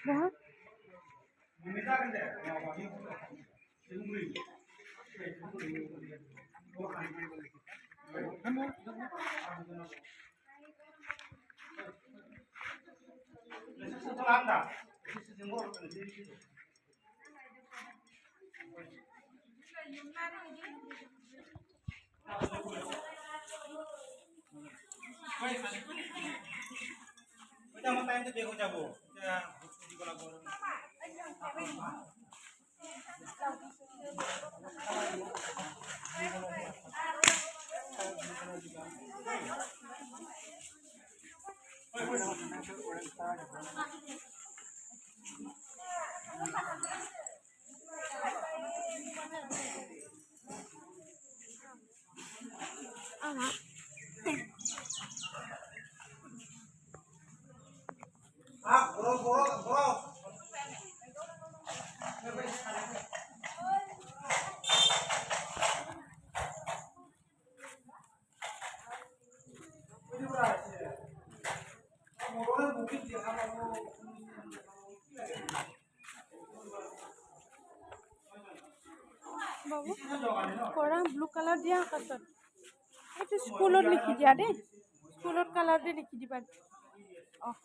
বহা আমাৰ টাইমতে বেৰ হয়ে যাবো দিব লাগবো বড় বড় বড় বাবু কৰা ব্লু কালাৰ দিয়া কাছত এইটো স্কুলত লিখি দিয়া দেই স্কুলত কালাৰ দি লিখি দিবা অঁ